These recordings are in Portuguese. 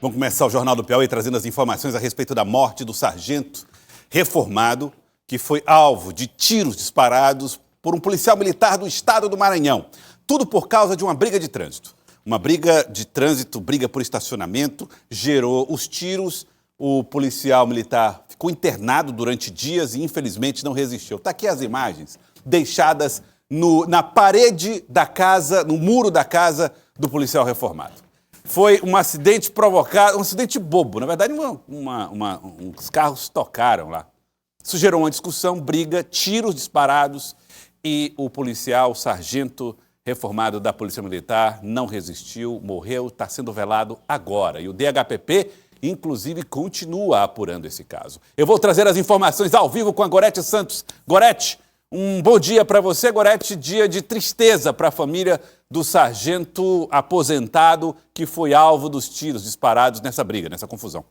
Vamos começar o Jornal do Piauí trazendo as informações a respeito da morte do sargento reformado que foi alvo de tiros disparados por um policial militar do estado do Maranhão. Tudo por causa de uma briga de trânsito. Uma briga de trânsito, briga por estacionamento, gerou os tiros. O policial militar ficou internado durante dias e infelizmente não resistiu. Está aqui as imagens deixadas na parede da casa, no muro da casa do policial reformado. Foi um acidente provocado, um acidente bobo. Na verdade, uns carros tocaram lá. Isso gerou uma discussão, briga, tiros disparados e o policial, o sargento reformado da Polícia Militar, não resistiu, morreu, está sendo velado agora. E o DHPP, inclusive, continua apurando esse caso. Eu vou trazer as informações ao vivo com a Gorete Santos. Gorete, um bom dia para você, Gorete. Dia de tristeza para a família do sargento aposentado que foi alvo dos tiros disparados nessa briga, nessa confusão.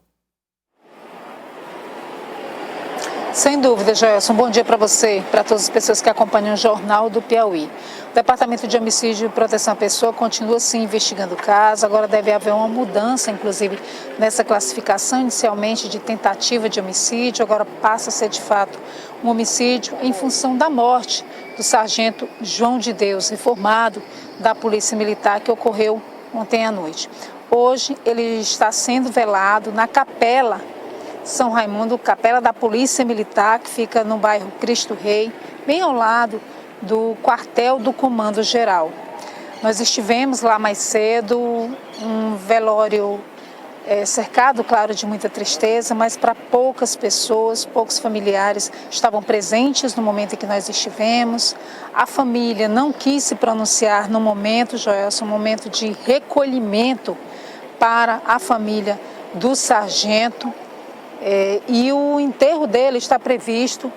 Sem dúvida, Joelson. Bom dia para você, para todas as pessoas que acompanham o Jornal do Piauí. O Departamento de Homicídio e Proteção à Pessoa continua, sim, investigando o caso. Agora deve haver uma mudança, inclusive, nessa classificação inicialmente de tentativa de homicídio. Agora passa a ser, de fato, um homicídio em função da morte do sargento João de Deus, reformado da Polícia Militar, que ocorreu ontem à noite. Hoje ele está sendo velado na Capela São Raimundo, capela da Polícia Militar, que fica no bairro Cristo Rei, bem ao lado do quartel do Comando Geral. Nós estivemos lá mais cedo, um velório cercado, claro, de muita tristeza, mas para poucas pessoas, poucos familiares estavam presentes no momento em que nós estivemos. A família não quis se pronunciar no momento, Joelson, um momento de recolhimento para a família do sargento. E o enterro dele está previsto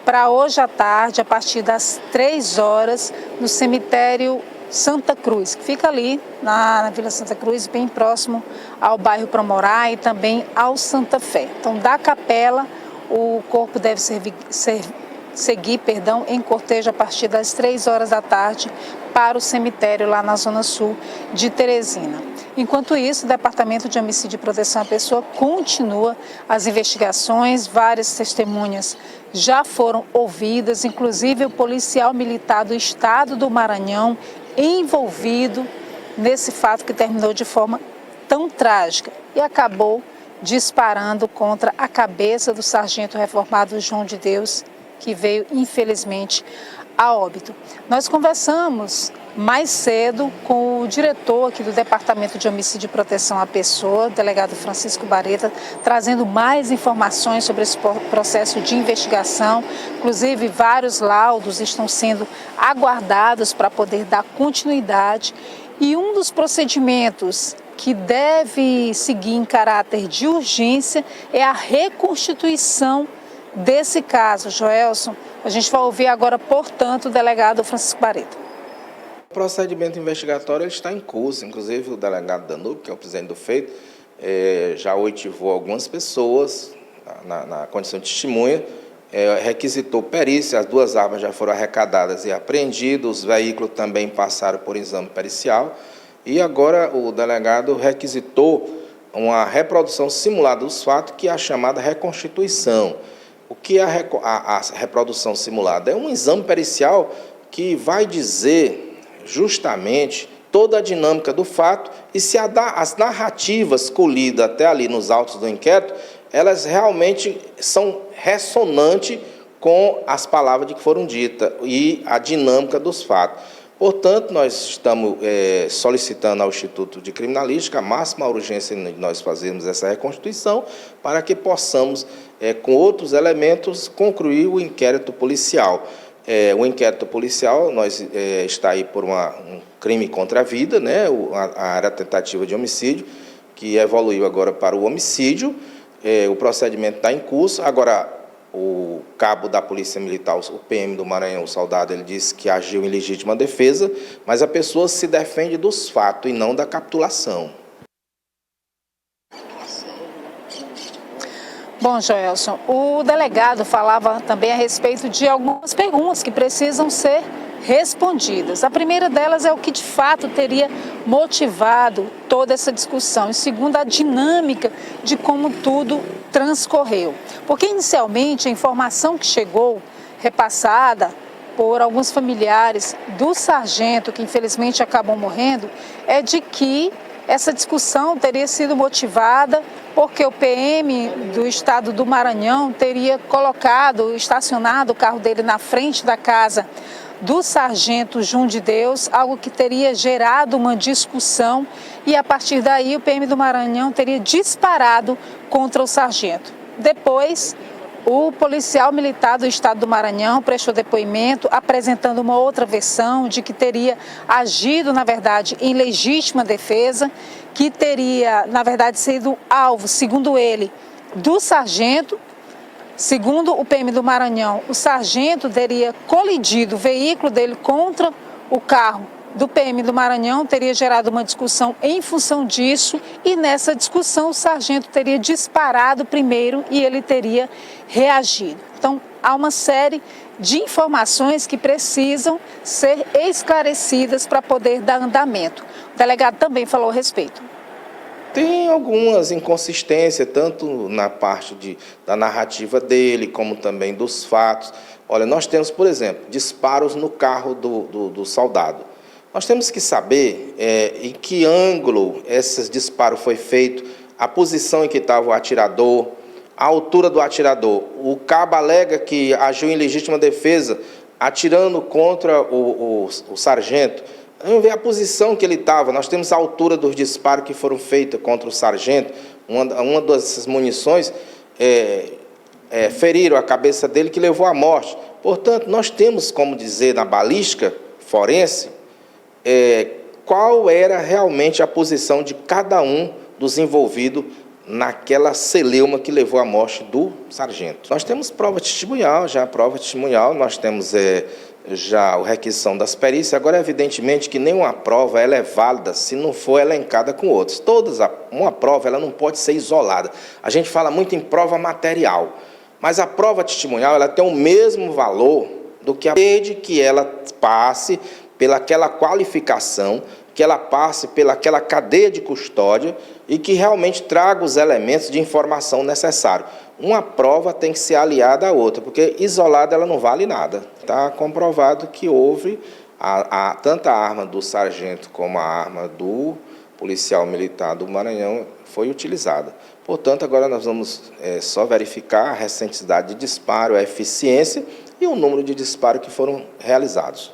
para hoje à tarde, a partir das 3 horas, no cemitério Santa Cruz, que fica ali na Vila Santa Cruz, bem próximo ao bairro Promorá e também ao Santa Fé. Então, da capela, o corpo deve seguir em cortejo a partir das 3 horas da tarde para o cemitério lá na Zona Sul de Teresina. Enquanto isso, o Departamento de Homicídio e Proteção à Pessoa continua as investigações, várias testemunhas já foram ouvidas, inclusive o policial militar do estado do Maranhão envolvido nesse fato que terminou de forma tão trágica e acabou disparando contra a cabeça do sargento reformado João de Deus, que veio, infelizmente, a óbito. Nós conversamos mais cedo com o diretor aqui do Departamento de Homicídio e Proteção à Pessoa, o delegado Francisco Bareta, trazendo mais informações sobre esse processo de investigação. Inclusive, vários laudos estão sendo aguardados para poder dar continuidade. E um dos procedimentos que deve seguir em caráter de urgência é a reconstituição desse caso, Joelson. A gente vai ouvir agora, portanto, o delegado Francisco Bareta. O procedimento investigatório ele está em curso, inclusive o delegado Danúbio, que é o presidente do feito, já oitivou algumas pessoas na condição de testemunha, requisitou perícia, as 2 armas já foram arrecadadas e apreendidas, os veículos também passaram por exame pericial e agora o delegado requisitou uma reprodução simulada dos fatos, que é a chamada reconstituição. O que é a reprodução simulada? É um exame pericial que vai dizer justamente toda a dinâmica do fato e se as narrativas colhidas até ali nos autos do inquérito, elas realmente são ressonantes com as palavras que foram ditas e a dinâmica dos fatos. Portanto, nós estamos solicitando ao Instituto de Criminalística a máxima urgência de nós fazermos essa reconstituição para que possamos, com outros elementos, concluir o inquérito policial. O inquérito policial está aí por um crime contra a vida, né? A área tentativa de homicídio, que evoluiu agora para o homicídio. O procedimento está em curso. Agora, o cabo da Polícia Militar, o PM do Maranhão, o soldado, ele disse que agiu em legítima defesa, mas a pessoa se defende dos fatos e não da capitulação. Bom, Joelson, o delegado falava também a respeito de algumas perguntas que precisam ser respondidas. A primeira delas é o que de fato teria motivado toda essa discussão, e segundo, a dinâmica de como tudo transcorreu. Porque inicialmente a informação que chegou, repassada por alguns familiares do sargento, que infelizmente acabou morrendo, é de que essa discussão teria sido motivada porque o PM do estado do Maranhão teria estacionado o carro dele na frente da casa do sargento João de Deus, algo que teria gerado uma discussão, e a partir daí o PM do Maranhão teria disparado contra o sargento. Depois, o policial militar do estado do Maranhão prestou depoimento apresentando uma outra versão de que teria agido, na verdade, em legítima defesa, que teria, na verdade, sido alvo, segundo ele, do sargento. Segundo o PM do Maranhão, o sargento teria colidido o veículo dele contra o carro do PM do Maranhão, teria gerado uma discussão em função disso, e nessa discussão o sargento teria disparado primeiro e ele teria reagido. Então, há uma série de informações que precisam ser esclarecidas para poder dar andamento. O delegado também falou a respeito. Tem algumas inconsistências, tanto na parte da narrativa dele, como também dos fatos. Olha, nós temos, por exemplo, disparos no carro do soldado. Nós temos que saber em que ângulo esses disparos foi feito, a posição em que estava o atirador, a altura do atirador. O cabo alega que agiu em legítima defesa, atirando contra o sargento. Vamos ver a posição que ele estava. Nós temos a altura dos disparos que foram feitos contra o sargento. Uma dessas munições feriram a cabeça dele, que levou à morte. Portanto, nós temos como dizer na balística forense qual era realmente a posição de cada um dos envolvidos naquela celeuma que levou à morte do sargento. Nós temos prova testemunhal, nós temos já a requisição das perícias. Agora, evidentemente que nenhuma prova ela é válida se não for elencada com outras. Uma prova ela não pode ser isolada. A gente fala muito em prova material, mas a prova testemunhal ela tem o mesmo valor do que a desde que ela passe pelaquela qualificação, que ela passe pelaquela cadeia de custódia e que realmente traga os elementos de informação necessários. Uma prova tem que ser aliada à outra, porque isolada ela não vale nada. Está comprovado que houve tanto a arma do sargento como a arma do policial militar do Maranhão foi utilizada. Portanto, agora nós vamos só verificar a recenticidade de disparo, a eficiência e o número de disparos que foram realizados.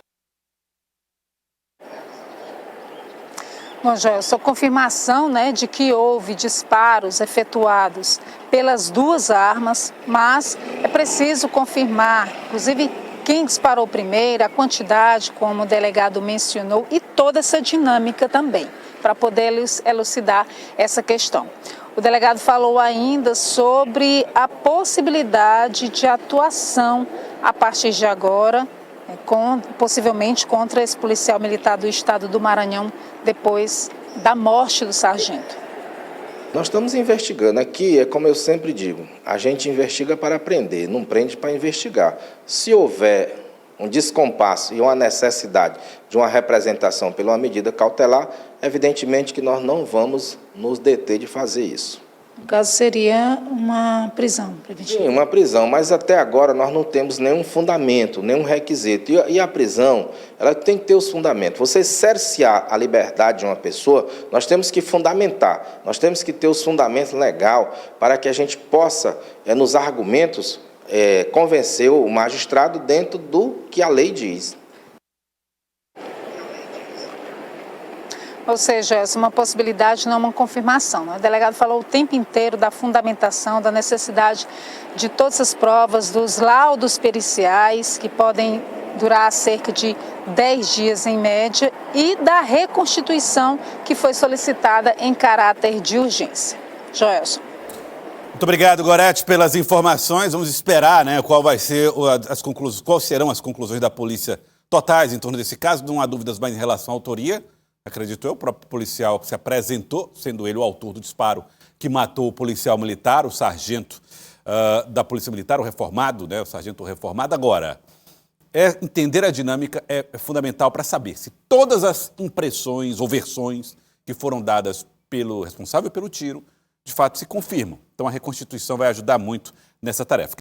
Bom, Gelson, confirmação, de que houve disparos efetuados pelas duas armas, mas é preciso confirmar, inclusive, quem disparou primeiro, a quantidade, como o delegado mencionou, e toda essa dinâmica também, para poder elucidar essa questão. O delegado falou ainda sobre a possibilidade de atuação a partir de agora, possivelmente contra esse policial militar do estado do Maranhão, depois da morte do sargento. Nós estamos investigando. Aqui, como eu sempre digo, a gente investiga para aprender, não prende para investigar. Se houver um descompasso e uma necessidade de uma representação pela uma medida cautelar, evidentemente que nós não vamos nos deter de fazer isso. No caso, seria uma prisão preventiva. Sim, uma prisão, mas até agora nós não temos nenhum fundamento, nenhum requisito. E a prisão, ela tem que ter os fundamentos. Você cercear a liberdade de uma pessoa, nós temos que fundamentar, nós temos que ter os fundamentos legais para que a gente possa, nos argumentos, convencer o magistrado dentro do que a lei diz. Ou seja, essa é uma possibilidade, não uma confirmação. O delegado falou o tempo inteiro da fundamentação, da necessidade de todas as provas, dos laudos periciais, que podem durar cerca de 10 dias em média, e da reconstituição que foi solicitada em caráter de urgência. Joelson. Muito obrigado, Gorete, pelas informações. Vamos esperar, quais serão as conclusões da polícia totais em torno desse caso. Não há dúvidas mais em relação à autoria. Acredito eu, o próprio policial se apresentou, sendo ele o autor do disparo que matou o policial militar, o sargento da Polícia Militar, o reformado, o sargento reformado. Agora, entender a dinâmica é fundamental para saber se todas as impressões ou versões que foram dadas pelo responsável pelo tiro, de fato, se confirmam. Então, a reconstituição vai ajudar muito nessa tarefa.